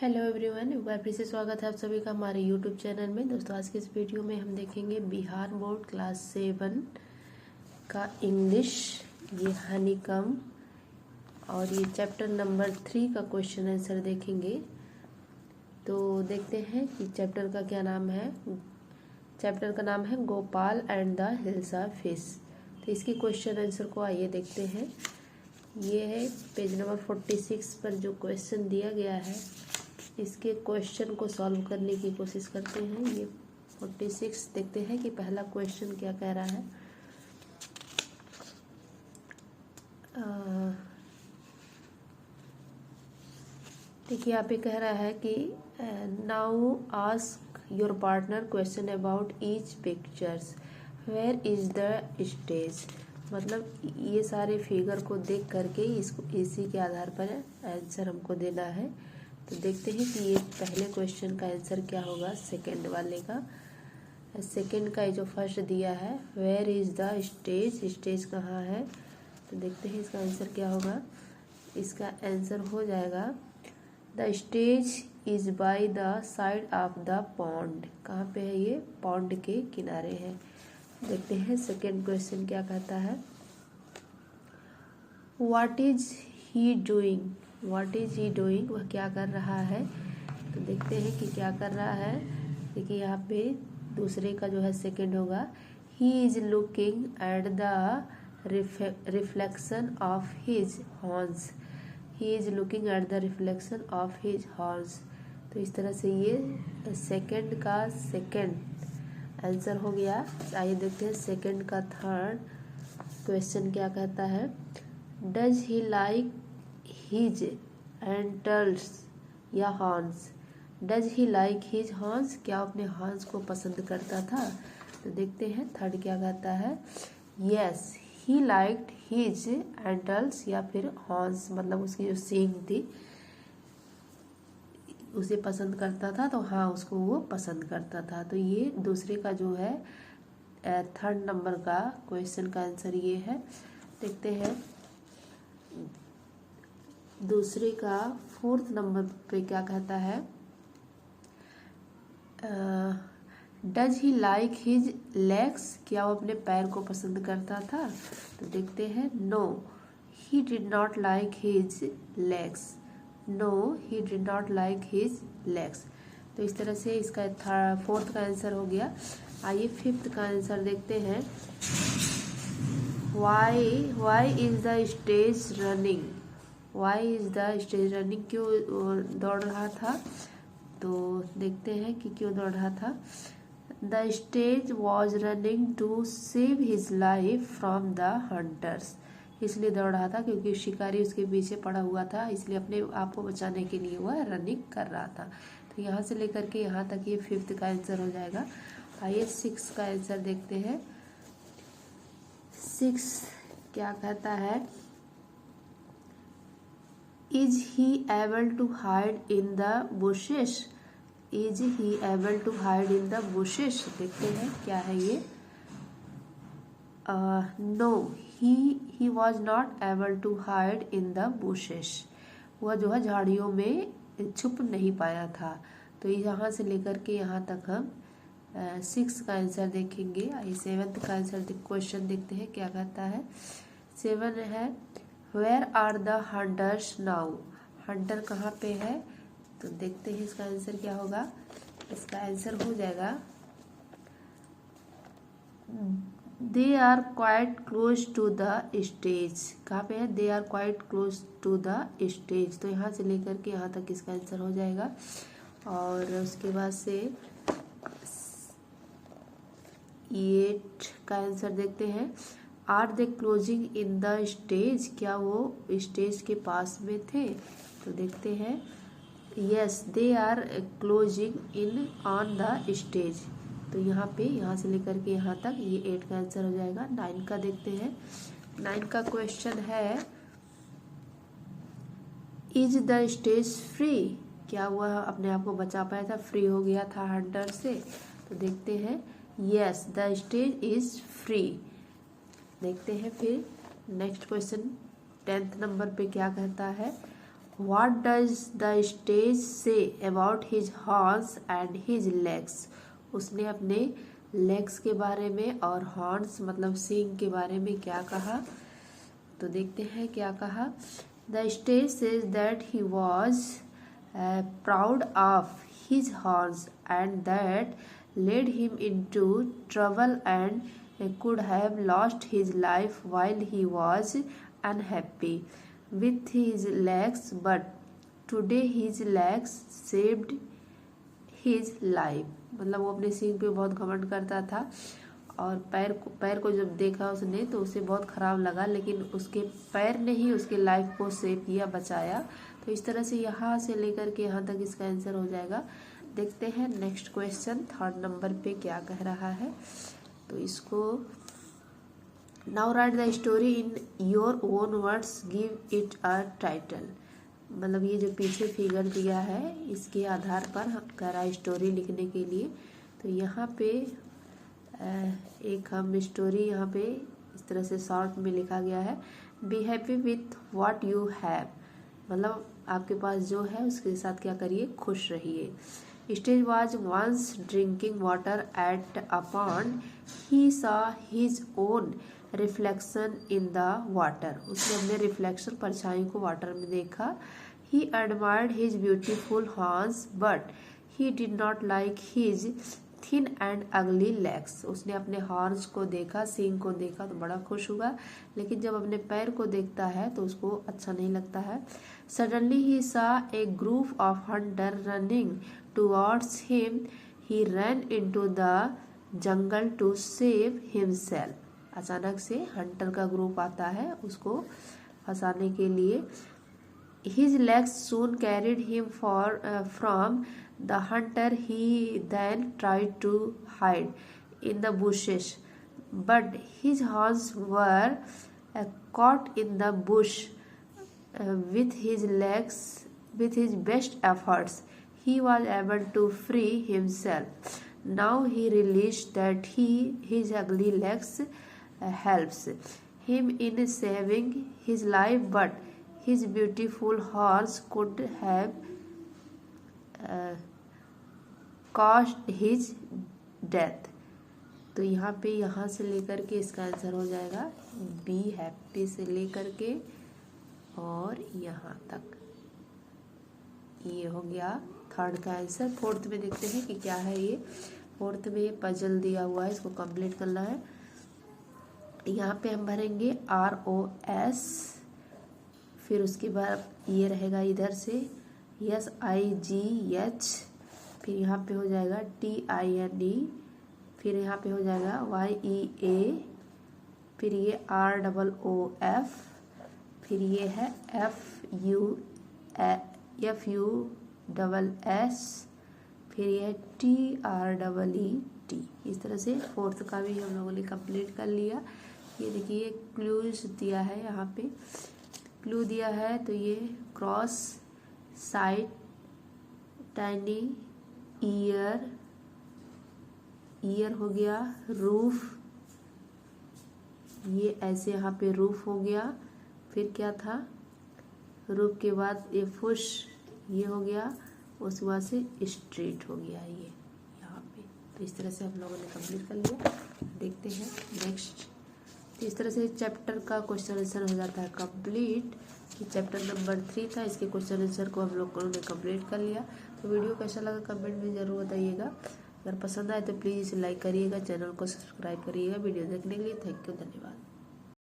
Hello everyone, एक बार फिर से स्वागत है आप सभी का हमारे यूट्यूब चैनल में। दोस्तों, आज के इस वीडियो में हम देखेंगे बिहार बोर्ड क्लास 7 का इंग्लिश, ये हनीकम, और ये चैप्टर नंबर 3 का क्वेश्चन आंसर देखेंगे। तो देखते हैं कि चैप्टर का क्या नाम है। चैप्टर का नाम है Gopal and the hilsa fish. तो इसके क्वेश्चन आंसर को आइए देखते हैं। ये है पेज नंबर 46 पर जो क्वेश्चन दिया गया है, इसके क्वेश्चन को सॉल्व करने की कोशिश करते हैं। ये 46 देखते हैं कि पहला क्वेश्चन क्या कह रहा है। देखिए, यहाँ पे कह रहा है कि now ask your partner question about each pictures, where is the stage. मतलब ये सारे फिगर को देख करके इसको इसी के आधार पर आंसर हमको देना है। तो देखते हैं कि ये पहले क्वेश्चन का आंसर क्या होगा। सेकंड वाले का, सेकंड का जो फर्स्ट दिया है, where is the stage, stage कहाँ है। तो देखते हैं इसका आंसर क्या होगा। इसका आंसर हो जाएगा the stage is by the side of the pond. कहाँ पे है ये? पॉन्ड के किनारे है। देखते हैं सेकंड क्वेश्चन क्या कहता है। What is he doing, what is he doing, वह क्या कर रहा है। तो देखते हैं कि क्या कर रहा है। देखिए यहाँ पे दूसरे का जो है सेकंड होगा, he is looking at the reflection of his horns, he is looking at the reflection of his horns. तो इस तरह से ये सेकंड का सेकंड आंसर हो गया। आइए देखते हैं सेकंड का थर्ड क्वेश्चन क्या कहता है। डज ही लाइक हिज एंटल्स या horns, does he like his horns, क्या अपने हॉर्न्स को पसंद करता था। तो देखते हैं थर्ड क्या कहता है। यस ही लाइक्ड हिज एंटल्स या फिर हॉर्न्स, मतलब उसकी जो सींग थी उसे पसंद करता था। तो हाँ, उसको वो पसंद करता था। तो ये दूसरे का जो है थर्ड नंबर का क्वेश्चन का आंसर ये है। देखते हैं दूसरे का फोर्थ नंबर पे क्या कहता है। Does he like his legs, क्या वो अपने पैर को पसंद करता था। तो देखते हैं no he did not like his legs, no he did not like his legs. तो इस तरह से इसका फोर्थ का आंसर हो गया। आइए फिफ्थ का आंसर देखते हैं। Why is the stage running, why is the stage running, क्यों दौड़ रहा था। तो देखते हैं कि क्यों दौड़ रहा था। The stage was running to save his life from the hunters, इसलिए दौड़ रहा था क्योंकि शिकारी उसके पीछे पड़ा हुआ था, इसलिए अपने आप को बचाने के लिए वह रनिंग कर रहा था। तो यहाँ से लेकर के यहाँ तक ये फिफ्थ का आंसर हो जाएगा। आइए सिक्स का आंसर देखते हैं। सिक्स क्या कहता है। Is he able to hide in the bushes, is he able to hide in the bushes. देखते हैं क्या है ये। No he was not able to hide in the bushes, वह जो है झाड़ियों में छुप नहीं पाया था। तो यहाँ से लेकर के यहाँ तक हम सिक्स का आंसर देखेंगे। आइए सेवन्थ का आंसर क्वेश्चन देखते हैं क्या कहता है। सेवन है where are the hunters now, hunter कहाँ पे है। तो देखते हैं इसका आंसर क्या होगा। इसका आंसर हो जाएगा they are quite close to the stage. कहाँ पे है? They are quite close to the stage. तो यहाँ से लेकर के यहाँ तक इसका आंसर हो जाएगा। और उसके बाद से 8 का आंसर देखते हैं। Are they closing in the stage, क्या वो स्टेज के पास में थे। तो देखते हैं yes they are closing in on the stage. तो यहाँ पे यहाँ से लेकर के यहाँ तक ये 8 का आंसर हो जाएगा। 9 का देखते हैं। 9 का क्वेश्चन है इज द स्टेज फ्री, क्या वह अपने आप को बचा पाया था, फ्री हो गया था हंटर से। तो देखते हैं yes the stage is free. देखते हैं फिर नेक्स्ट क्वेश्चन 10th नंबर पे क्या कहता है। What does the stage say about his horns and his legs. उसने अपने लेग्स के बारे में और हॉर्न्स मतलब सींग के बारे में क्या कहा। तो देखते हैं क्या कहा। The stage says that he was proud of his horns and that led him into trouble and could have lost his life while he was unhappy with his legs, but today his legs saved his life। मतलब वो अपने सींग पे बहुत घमंड करता था और पैर को जब देखा उसने तो उसे बहुत ख़राब लगा, लेकिन उसके पैर ने ही उसके लाइफ को सेव किया, बचाया। तो इस तरह से यहाँ से लेकर के यहाँ तक इसका आंसर हो जाएगा। देखते हैं नेक्स्ट क्वेश्चन 3rd नंबर पे क्या कह रहा है। तो इसको now right the story in your own words, give it a title. मतलब ये जो पीछे फिगर दिया है इसके आधार पर हम कह रहा है स्टोरी लिखने के लिए। तो यहाँ पे एक हम स्टोरी यहाँ पे इस तरह से शॉर्ट में लिखा गया है। Be happy with what you have, मतलब आपके पास जो है उसके साथ क्या करिए, खुश रहिए। Stage was once drinking water at a pond. He saw his own reflection in the water. उसने अपने रिफ्लेक्शन परछाई को वाटर में देखा। He admired his beautiful horns, but he did not like his thin and ugly legs. उसने अपने horns को देखा, सींग को देखा तो बड़ा खुश हुआ, लेकिन जब अपने पैर को देखता है तो उसको अच्छा नहीं लगता है। Suddenly he saw a group of hunters running towards him. He ran into the jungle to save himself. अचानक से हंटर का ग्रुप आता है उसको फंसाने के लिए। His legs soon carried him from the hunter. He then tried to hide in the bushes, but his horns were caught in the bush. With his legs, with his best efforts, he was able to free himself. Now he realized that his ugly legs helps him in saving his life, but his beautiful horse could have caused his death. तो यहाँ पे यहाँ से लेकर के इसका answer हो जाएगा बी हैप्पी से लेकर के और यहाँ तक। ये हो गया 3rd का आंसर। 4th में देखते हैं कि क्या है ये। 4th में ये पजल दिया हुआ है, इसको कंप्लीट करना है। यहाँ पे हम भरेंगे ROS, फिर उसके बाद ये रहेगा इधर से SIGH, फिर यहाँ पे हो जाएगा TINE, फिर यहाँ पे हो जाएगा YEA, फिर ये ROOF, फिर ये है FUSS, फिर ये है TREET। इस तरह से 4th का भी हम लोगों ने कंप्लीट कर लिया। ये देखिए क्लूज दिया है, यहाँ पे क्लू दिया है। तो ये क्रॉस, साइड, टाइनी, ईयर हो गया, रूफ, ये ऐसे यहाँ पे रूफ हो गया। फिर क्या था, रूफ के बाद ये फुश, ये हो गया, उसके बाद से स्ट्रीट हो गया ये यहाँ पे। तो इस तरह से हम लोगों ने कंप्लीट कर लिया। देखते हैं नेक्स्ट। तो इस तरह से चैप्टर का क्वेश्चन आंसर हो जाता है कंप्लीट। कि चैप्टर नंबर 3 था, इसके क्वेश्चन आंसर को हम लोगों ने कंप्लीट कर लिया। तो वीडियो कैसा लगा कमेंट में ज़रूर बताइएगा। अगर पसंद आए तो प्लीज़ इसे लाइक करिएगा, चैनल को सब्सक्राइब करिएगा। वीडियो देखने के लिए थैंक यू, धन्यवाद।